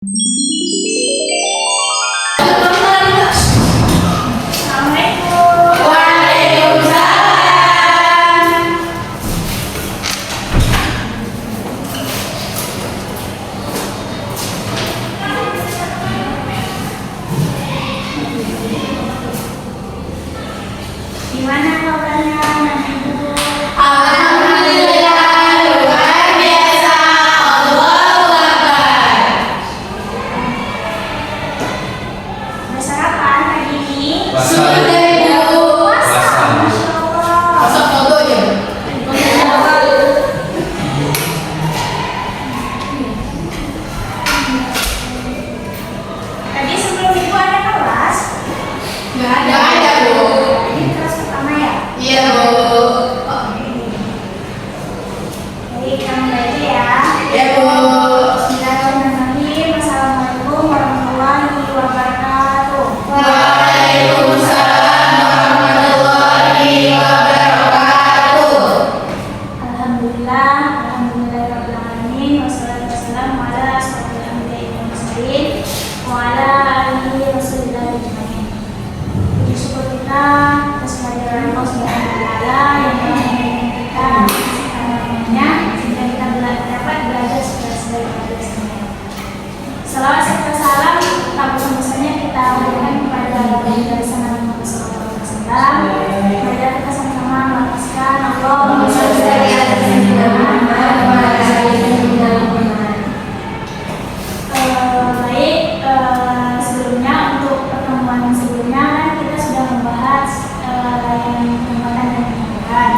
Gimana kabarnya anak ibu? Alhamdulillah luar biasa. Allahu Akbar. Udah sarapan pagi ini? Sudah Ibu. Puasa, Masya Allah. Pasang foto ya. Tadi sebelum ibu ada kelas? Nggak ada Bu. Ini kelas pertama ya? Iya Bu. Jadi kita mulai aja ya. Iya Bu. Bismillahirrahmanirrahim. Assalamualaikum warahmatullahi wabarakatuh. Waalaikumsalam warahmatullahi wabarakatuh. Alhamdulillah, alhamdulillahirrahmanirrahim. Wassalatu wassalamu ala asyrofil anbiya'i wal mursalin wa ala alihi wasallam ajmain. Puji syukur kita atas kehadiran Allah Subhanahu wa taala yang telah mengirimkan kita namanya sehingga kita dapat belajar segala sesuatu. Salawat serta salam tak bosan-bosannya kita berikan kepada baginda Nabi Muhammad SAW. Mari kita sama-sama melafazkan Allahumma shalli ala sayyidina Muhammad wa ala ali sayyidina Muhammad. Baik, sebelumnya untuk pertemuan sebelumnya kan kita sudah membahas layanan penempatan dan pendidikan.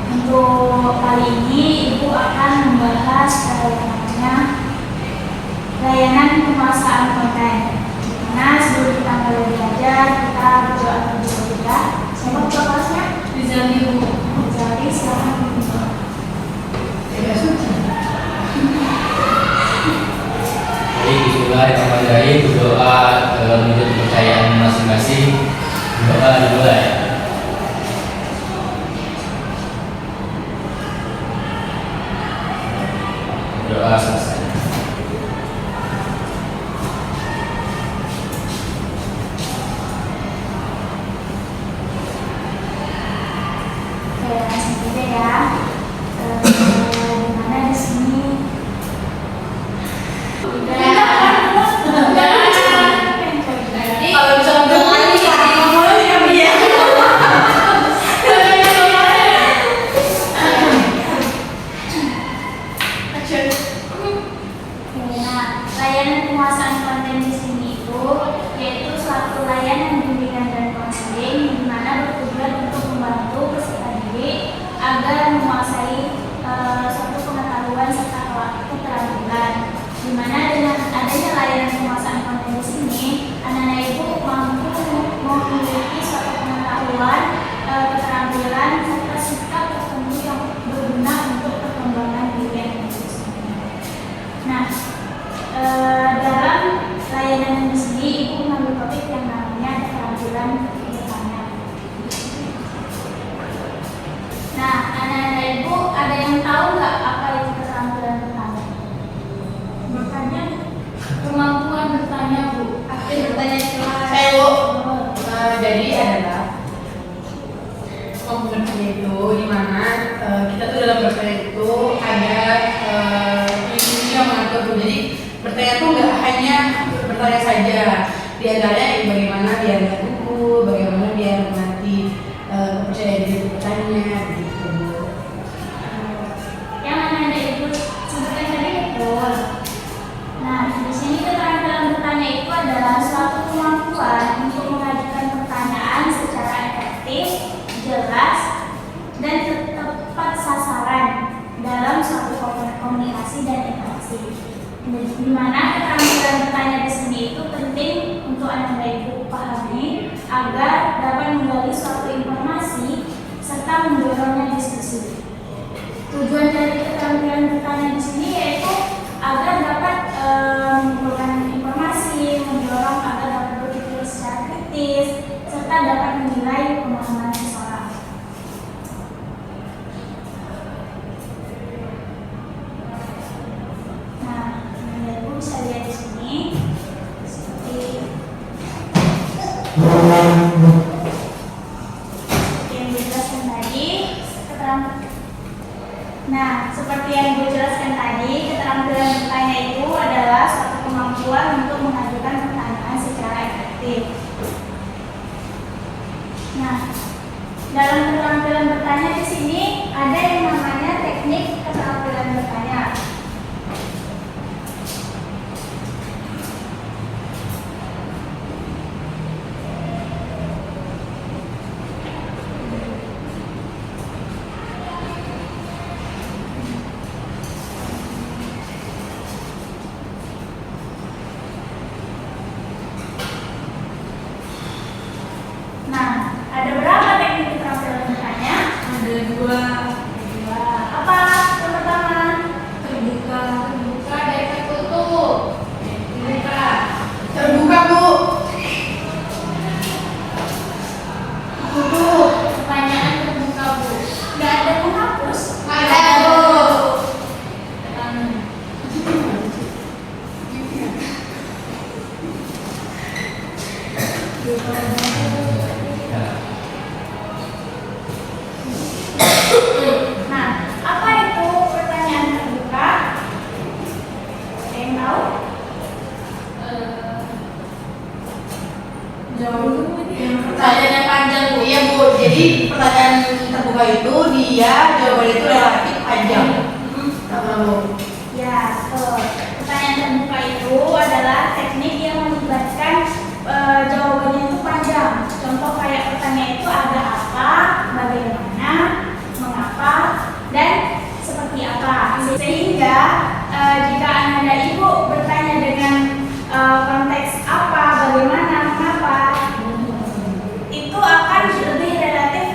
Untuk kali ini ibu akan membahas namanya layanan penguasaan konten. Nah, sebelum kita mulai belajar, kita berdoa terlebih dahulu ya. Siapa ketua kelasnya? Rizal Ibu. Jadi silakan berdoa. Tidak suci. Baik, bismillahirrahmanirrahim. Berdoa menurut kepercayaan masing-masing. Doa dimulai. Doa selesai. Oke, langsung saja ya. Dimana di sini? Kalau bisa berdoa ini ya. Nah, layanan penguasaan konten di sini itu yaitu suatu layanan bimbingan dan konseling di mana bertujuan untuk membantu peserta didik agar menguasai suatu pengetahuan serta keterampilan. Di mana dengan adanya layanan penguasaan konten di sini, anak-anak ibu mampu memiliki suatu pengetahuan, keterampilan serta sikap tertentu yang berguna untuk perkembangan diri dan sendiri. Nah, dalam layanan di sini ibu mengambil topik yang namanya keterampilan bertanya. Nah, anak-anak ibu ada yang tahu nggak apa itu keterampilan bertanya? Bertanya, kemampuan bertanya Bu. Bertanya kelas. Bu. Jadi adalah kemampuan bertanya itu di mana kita tuh dalam bertanya itu ada ini yang mengatur tuh. Jadi bertanya tuh nggak hanya bertanya saja. Di antaranya bagaimana biar nggak gugup, bagaimana biar nanti kepercayaan diri bertanya gitu. Yang anak-anak ibu sebutkan tadi betul. Nah, di sini keterampilan bertanya itu adalah suatu kemampuan untuk mengajukan pertanyaan secara efektif, jelas, dan tepat sasaran dalam suatu komunikasi dan interaksi. Di mana keterampilan bertanya di sini itu penting untuk anak-anak ibu pahami agar dapat menggali suatu informasi serta mendorongnya diskusi. Tujuan dari keterampilan bertanya di sini yaitu agar dapat mengumpulkan informasi, mendorong agar dapat berpikir secara kritis, serta dapat menilai pemahaman seseorang. Nah, ibu bisa lihat di sini. yang dijelaskan tadi, seperti yang gue jelaskan tadi, keterampilan bertanya itu adalah suatu kemampuan untuk mengajukan pertanyaan secara efektif. Nah, dalam keterampilan bertanya di sini ada yang namanya teknik keterampilan bertanya. Nah, ada berapa teknik keterampilan bertanya? Ada dua. Apa? Yang pertama, Terbuka. terbuka dan tertutup. Terbuka. Terbuka, Bu. Tutup. Pertanyaan terbuka, Bu. Nggak ada menghapus. Ada, Bu. Nah, apa itu pertanyaan terbuka? Ada yang tahu? Jauh dulu ini. Pertanyaannya panjang, Bu. Iya, Bu. Jadi pertanyaan terbuka itu dia jawabannya itu relatif panjang. Bu. Ya, betul. Pertanyaan terbuka itu adalah teknik yang melibatkan jawabannya itu panjang. Contoh kayak pertanyaan itu ada apa, bagaimana, mengapa, dan seperti apa. Sehingga jika anak dan ibu bertanya dengan konteks apa, bagaimana, mengapa, itu akan lebih relatif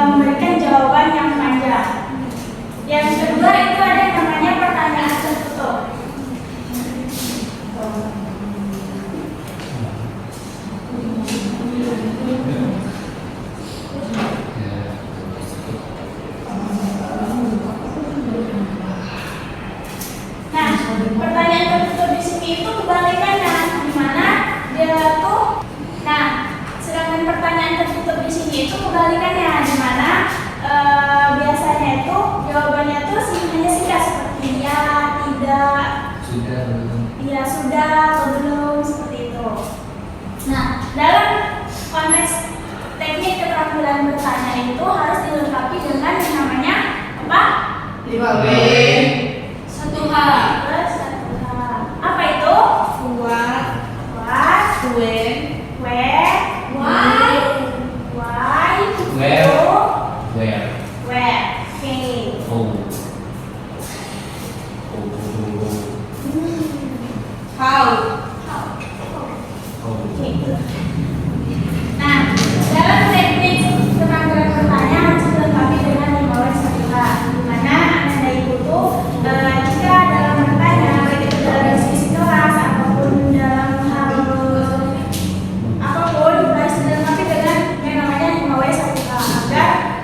memberikan jawaban yang panjang. Yang kedua itu ada yang namanya pertanyaan tertutup. Nah, pertanyaan tertutup di sini itu kebalikannya, di mana dia tuh, sedangkan pertanyaan tertutup di sini itu kebalikannya, di mana biasanya itu jawabannya tuh hanya singkat seperti ya, tidak, Sudah belum? ya sudah atau belum, seperti itu. Nah, dalam konteks teknik keterampilan bertanya itu harus dilengkapi dengan yang namanya apa? 5B. Satu hal. Satu hal. Apa itu? Kuat. What? When. Where? Why? Why? Where? Who? Where? Where? Oke. Oh. How. Oh. Nah, dalam teknik keterampilan bertanya harus dilengkapi dengan 5W 1H, di mana anak dan ibu tuh jika dalam bertanya, baik itu dalam diskusi kelas ataupun dalam hal apapun, harus dilengkapi dengan yang namanya 5W 1H agar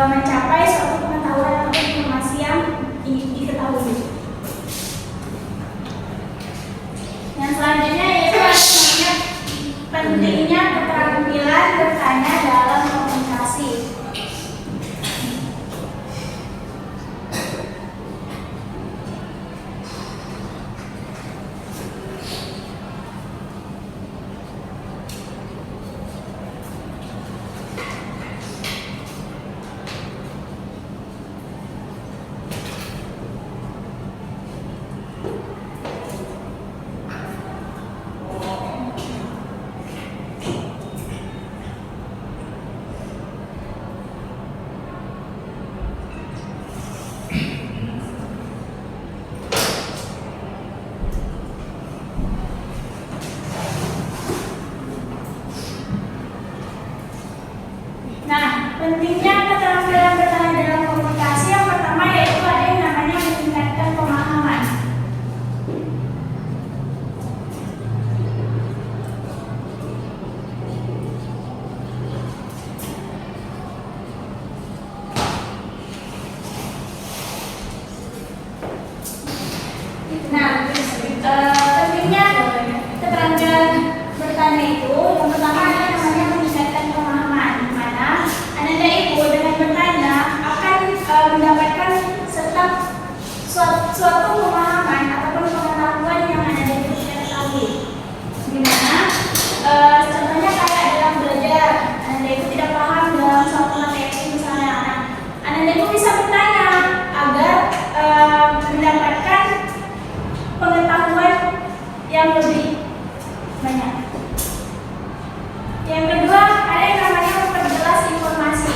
mencapai suatu pengetahuan atau informasi yang ingin diketahui. Yang selanjutnya yaitu namanya pentingnya keterampilan bertanya dalam komunikasi. Nah, pentingnya keterampilan bertanya dalam komunikasi yang pertama yaitu ada yang namanya meningkatkan pemahaman. Nah, pentingnya keterampilan bertanya itu yang pertama ada namanya meningkatkan yang lebih banyak. Yang kedua, ada yang namanya memperjelas informasi.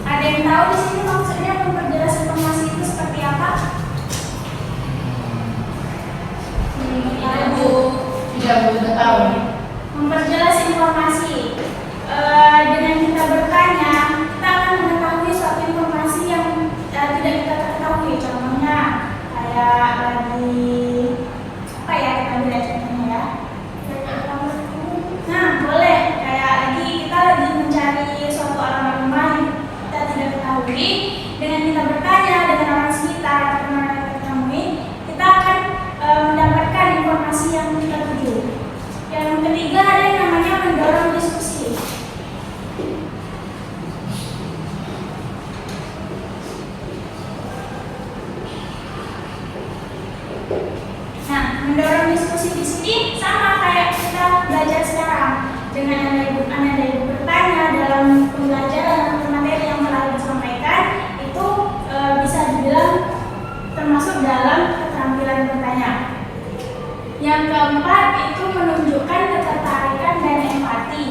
Ada yang tahu di sini maksudnya memperjelas informasi itu seperti apa? Ibu tidak boleh tahu. Memperjelas informasi. Dengan kita bertanya, kita akan mengetahui suatu informasi yang tidak kita ketahui. Contohnya kayak lagi apa ya, kita ambil contohnya ya. Nah, boleh kayak kita lagi mencari suatu alamat rumah yang kita tidak ketahui. Dengan kita bertanya dengan orang sekitar atau teman yang kita temui, kita akan mendapatkan informasi yang kita tuju. Yang ketiga, ada yang namanya mendorong diskusi. Nah, mendorong diskusi di sini sama kayak kita belajar sekarang. Dengan Anda ibu bertanya dalam pembelajaran atau materi yang telah disampaikan, itu bisa dibilang termasuk dalam keterampilan bertanya. Yang keempat itu menunjukkan ketertarikan dan empati.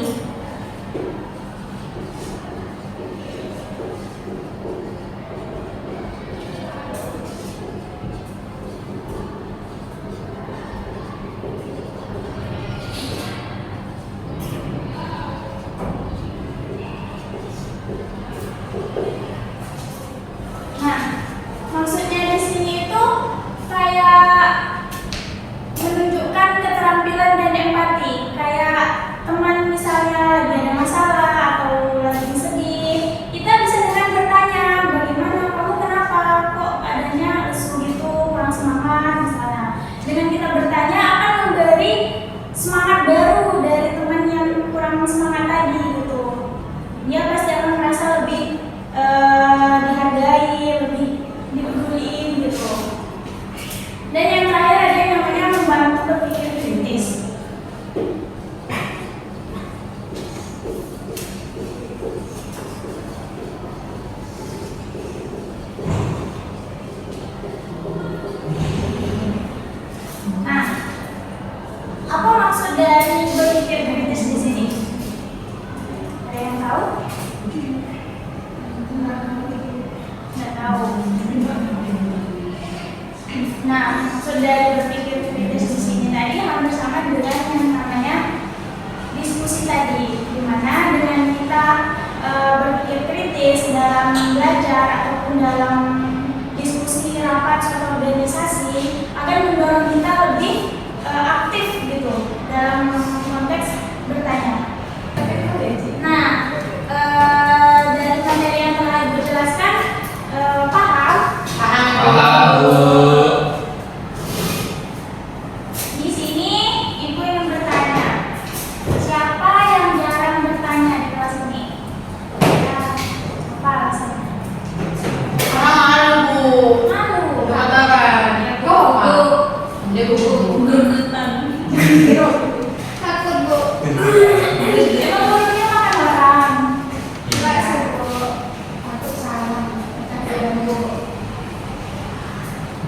Nah, maksudnya di sini itu kayak menunjukkan keterampilan dan empati. Kayak teman misalnya lagi ada masalah atau lagi sedih, kita bisa dengan bertanya, bagaimana kamu, kenapa kok adanya lesu gitu, kurang semangat misalnya. Dengan kita bertanya akan memberi semangat baru dari teman yang kurang semangat tadi gitu. Dia pasti akan merasa lebih dihargai, lebih dipeduliin gitu. Dan yang terakhir ada yang namanya membantu berpikir kritis. Nah, apa maksud dari berpikir kritis di sini? Ada yang tahu? Nggak tahu. Nah, maksud dari berpikir kritis di sini tadi hampir sama dengan yang namanya diskusi tadi, di mana dengan kita berpikir kritis dalam belajar ataupun dalam diskusi rapat suatu organisasi akan mendorong kita lebih aktif gitu dalam konteks bertanya. Nah, dari materi yang telah Ibu jelaskan, paham? Paham, Bu. Di sini Ibu ingin bertanya, siapa yang jarang bertanya di kelas ini? Ya, apa alasannya? Malu, Bu. Malu. Katakan. Kok malu? Dia gugup. Takut, Bu. Emang gurunya makan orang? Enggak sih, Bu. Takut salah. Takut ganggu.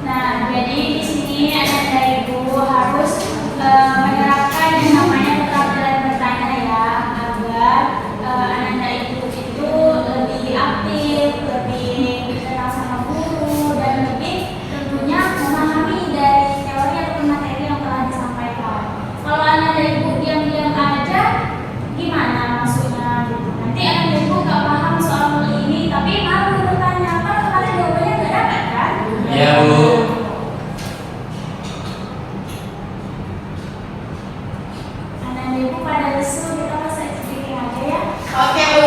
Nah, jadi di sini Anda Ibu harus menerapkan yang namanya keterampilan bertanya ya, agar Anda Ibu itu lebih aktif, lebih kenal sama guru, dan lebih tentunya memahami dari teori atau materi yang telah disampaikan. Kalau Anda Ibu diam-diam aja, gimana maksudnya? Nanti Anda Ibu nggak paham soal ini, tapi malu bertanya, apa kalian jawabannya nggak dapat kan? Iya, Bu. Anak ibu pada lesu, kita masak sedikit aja ya. Oke, Bu.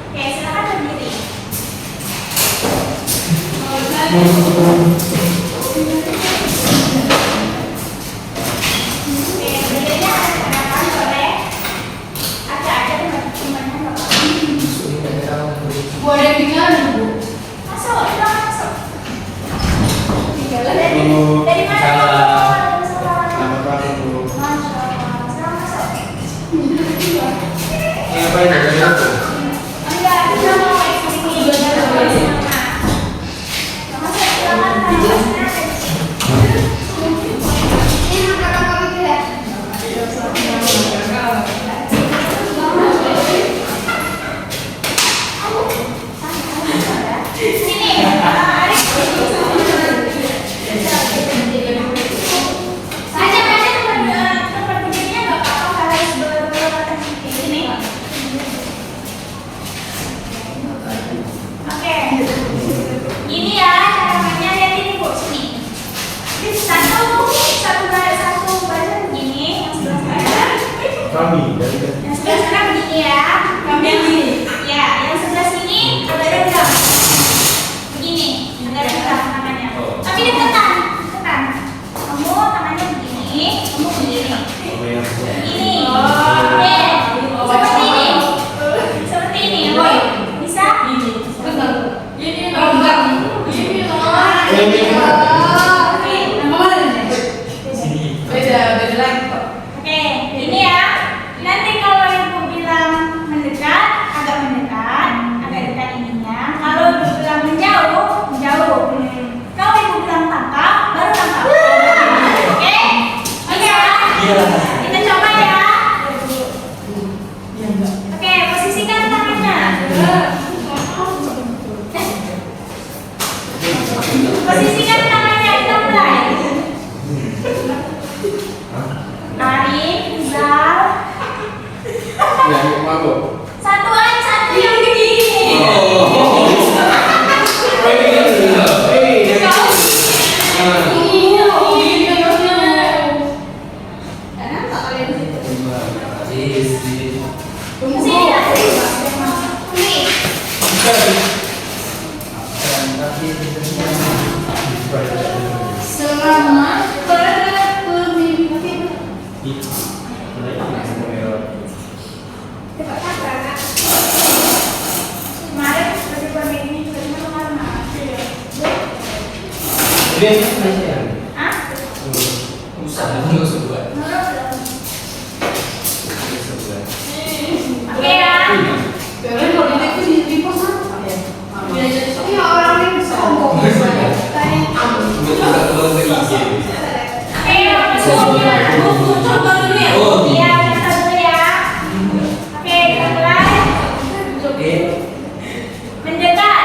Oke, silakan berdiri. Oke, berdirinya ada gerakan boleh. Ada teman-temannya nggak apa-apa. Bu, ada yang tinggalan, Bu. Masuk, silakan masuk. Dari Bu. mana? Salam. Salam. Selamat pagi, Bu. Masya Allah. Silakan masuk. Sini, tempat berdirinya nggak apa-apa, harus ini. Oke, ini ya cara mainnya, lihat ini Bu, sini. Ini satu badan begini, yang sebelah kanan. Yang sebelah kanan begini ya. Ya, yang sebelah sini agak rendah. Begini, agak rendah tangannya. Tapi deketan. Kamu tangannya begini, kamu begini. Ini. Oke. Seperti ini. Boy. Bisa? Beda lagi kok. Oke, ini ya. Nanti kalau ibu bilang mendekat, agak dekat ininya. Kalau ibu bilang menjauh. Kalau ibu bilang tangkap, baru tangkap. Oke? Oke. Kita coba ya. Oke, posisikan tangannya. Posisikan tangannya, kita mulai. Arif, Zal. Satu yang begini. Selamat bermimpi. Kemarin berdua ini juga kemana? Hah? Oke ya. Kalau di pos apa ya? Iya, orang ini sombong. Coba dulu ya. Iya, kita dulu ya. Oke, kita mulai. Mendekat,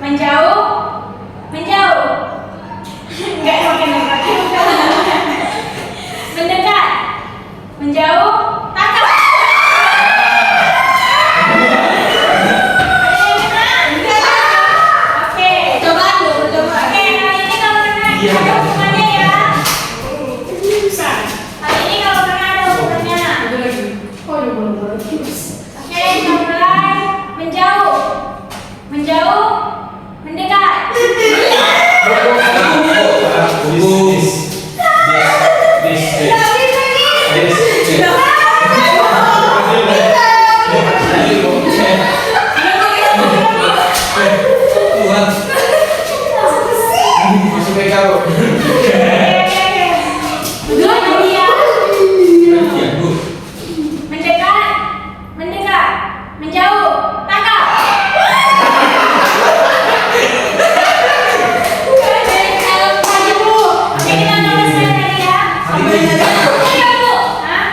menjauh. Enggak pakai nama. Mendekat, menjauh, tangkap. Oke, coba dulu. Oke, kali ini kalau benar ada hukumannya ya. Kali ini kalau benar ada hukumannya. Oke, kita mulai. Menjauh, mendekat. Mendekat, menjauh, tangkap. Oke, kita nulis tadi ya. Iya, Bu. Hah?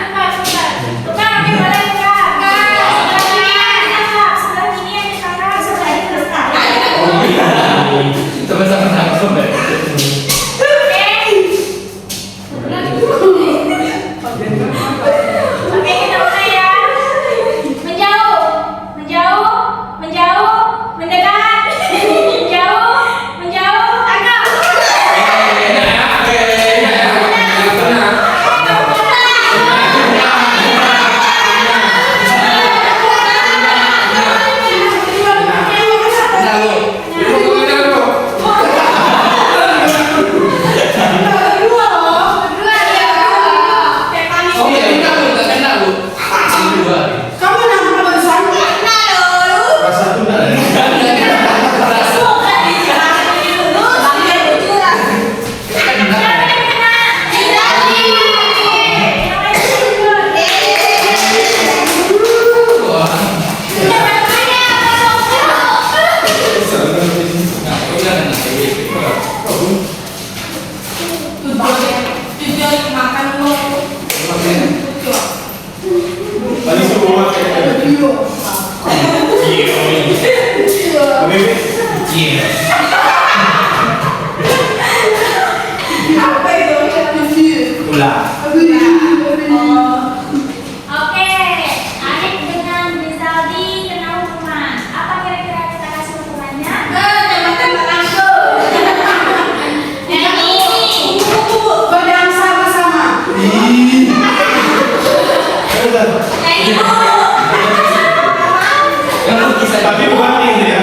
Kamu bisa Tapi bukan ini ya.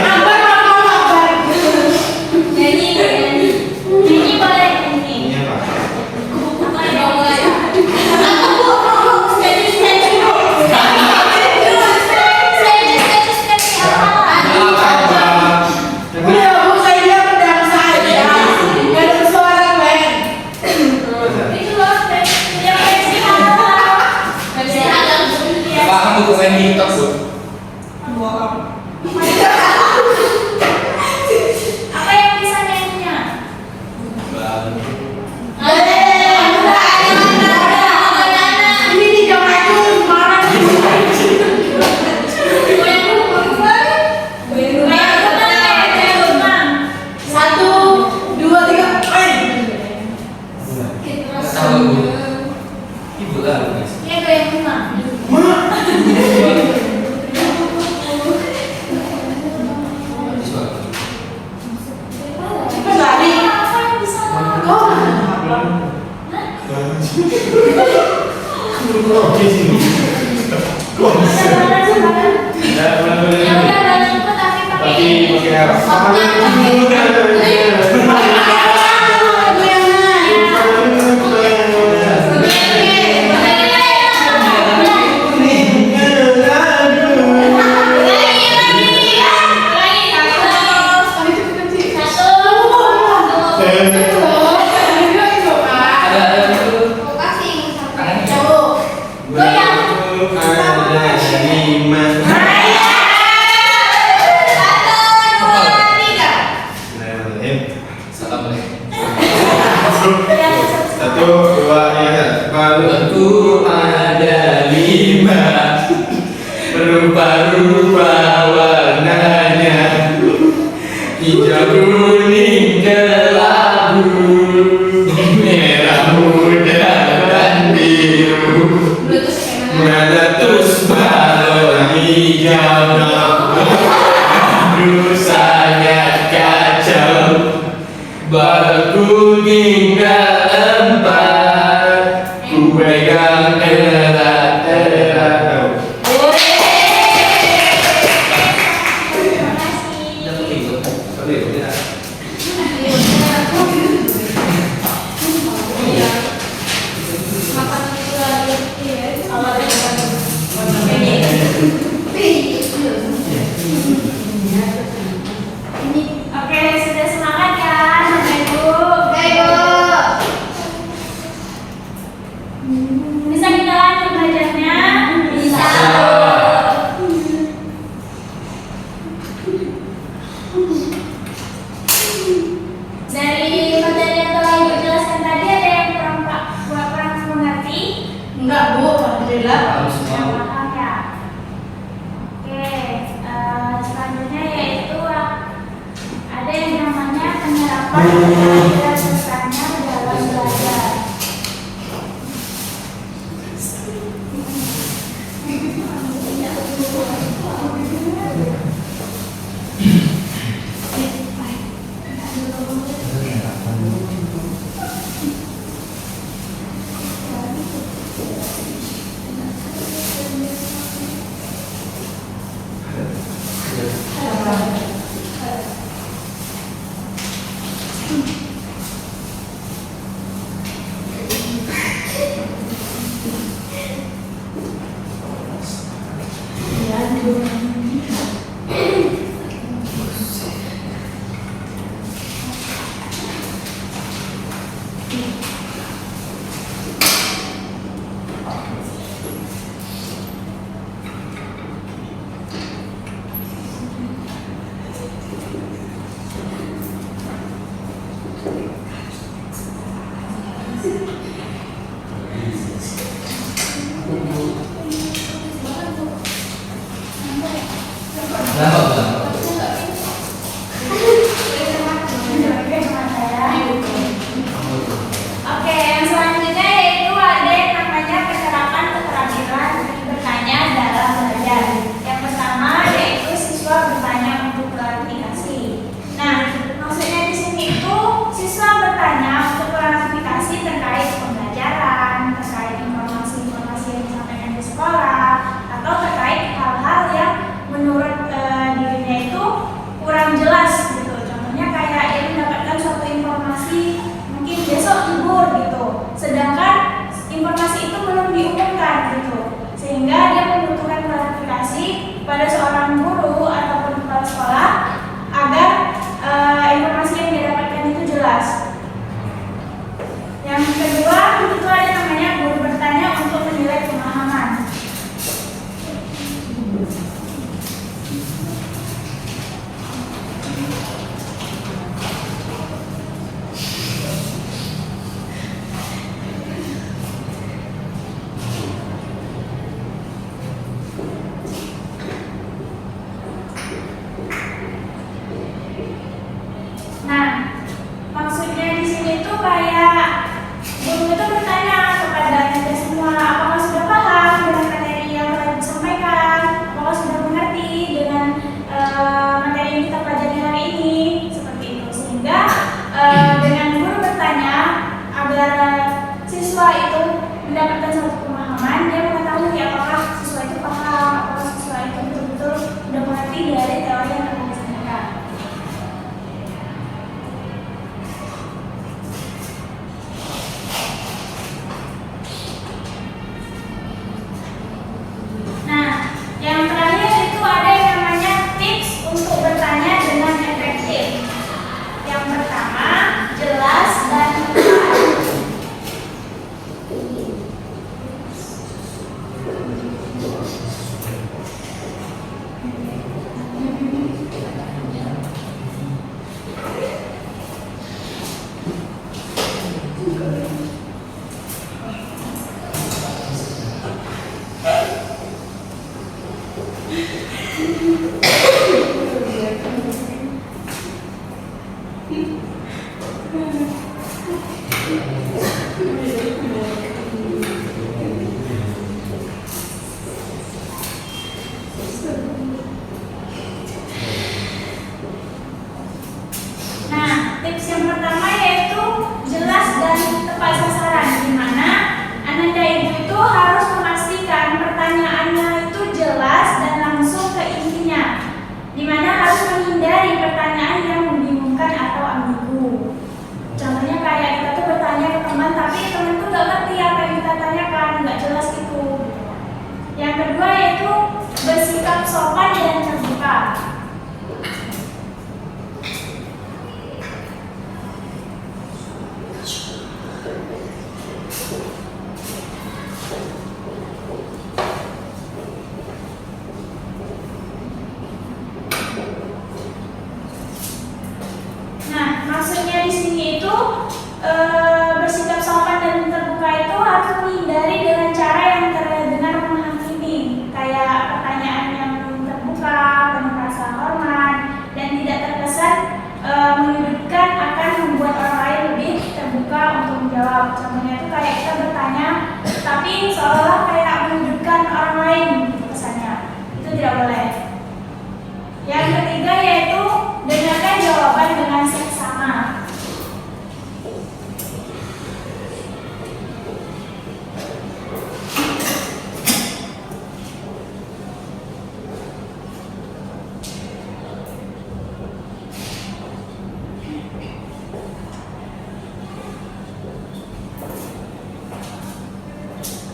Nyanyi boleh nyanyi. Ini apa? Apa yang boleh? Udah, Bu, saya bilang pedang saja. Gak ada suara, men. Itu loh, yang versi apa? Versi alam. paham buku main TikTok, Bu? Apa yang bisa nyanyinya? Ini nih jam aku marah. Satu, dua, tiga, main. Tahu, Bu. Ibu lah, guys. Habis waktu. Cepat lari. Kau Kok di sini? Kok bisa? Ya, benar-benar. Tapi pakai apa? Ada itu. Tangannya. Ada lima. Bismillahirrahmanirrahim. Satu, dua, tiga. Balonku ada 5, berupa-rupa warnanya, hijau, kuning, kelabu, merah muda dan biru, meletus balon hijau. Aduh, sangat kacau. Balonku tinggal 4, ku pegang erat-erat. Oke, sudah semangat ya, Bapak Ibu. Bisa kita lanjut belajarnya? Bisa. Dari materi yang telah Ibu jelaskan tadi, ada yang kurang mengerti? enggak, Bu. Alhamdulillah. Yang paham ya. Oke, selanjutnya yaitu ada yang namanya penyerapan dan pesannya dalam belajar. Nah, tips yang pertama yaitu jelas dan tepat sasaran, di mana Ananda Ibu itu harus memastikan pertanyaannya itu jelas dan langsung ke intinya, di mana harus menghindari pertanyaan yang membingungkan atau ambigu. Contohnya kayak kita tuh bertanya ke teman, tapi teman tuh nggak ngerti apa yang kita tanyakan, nggak jelas itu. Yang kedua yaitu bersikap sopan dan terbuka. Nah, maksudnya di sini itu bersikap sopan dan terbuka itu harus menghindari dengan cara yang terdengar menghakimi, kayak pertanyaan yang terbuka, penuh rasa hormat, dan tidak terkesan menyudutkan akan membuat orang lain lebih terbuka untuk menjawab. Contohnya itu kayak kita bertanya, tapi seolah kayak menyudutkan orang lain kesannya. Itu tidak boleh. Yang ketiga yaitu dengarkan jawaban dengan seksama.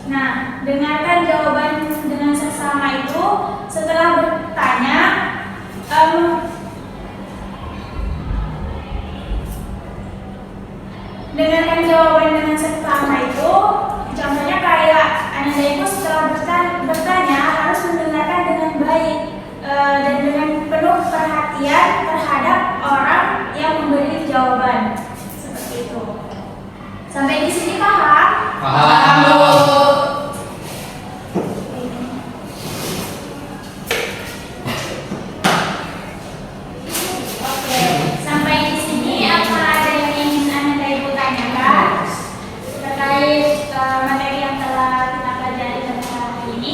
Nah, dengarkan jawaban dengan seksama itu setelah bertanya. Dengarkan jawaban dengan seksama itu, contohnya kayak Ananda Ibu setelah bertanya harus mendengarkan dengan baik dan dengan penuh perhatian terhadap orang yang memberi jawaban. Seperti itu. Sampai di sini paham? Paham. Oke, sampai di sini apa ada yang ingin Ananda Ibu tanyakan terkait materi yang telah kita pelajari pada hari ini?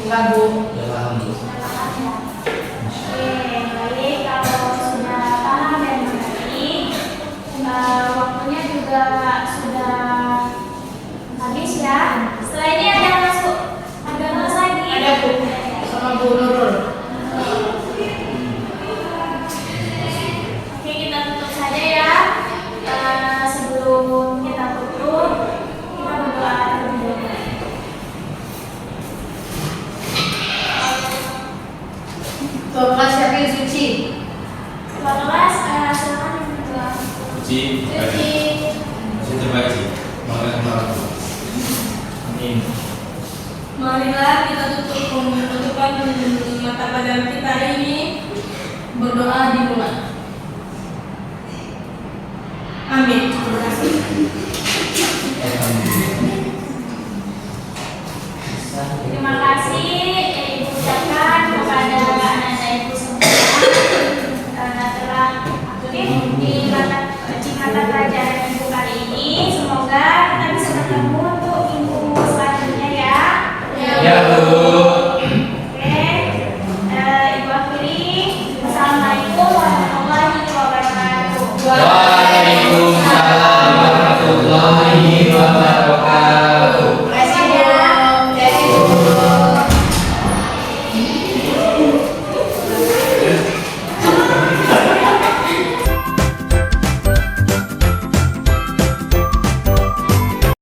Enggak, Bu. Ya paham, Bu. Sudah paham ya? Oke, baik. Kalau sudah paham dan mengerti, waktunya juga sudah habis ya. Setelah ini ada masuk, ada kelas lagi. Ada, Bu. Sama Bu Nurul. Oke, kita tutup saja ya. Sebelum kita tutup, kita berdoa terlebih dahulu. Tuh, kelas siapa yang suci? Ketua kelas, silakan yang berdoa. Suci. Suci. Suci terbaik sih. Makasih. Amin. Marilah kita tutup penutupan mata pelajaran kita hari ini, berdoa dimulai. Amin. Terima kasih. Terima kasih yang Ibu ucapkan kepada anak-anak Ibu semua telah aktif di mata pelajaran Ibu kali ini. Semoga kita bisa bertemu untuk minggu selanjutnya ya. Ya.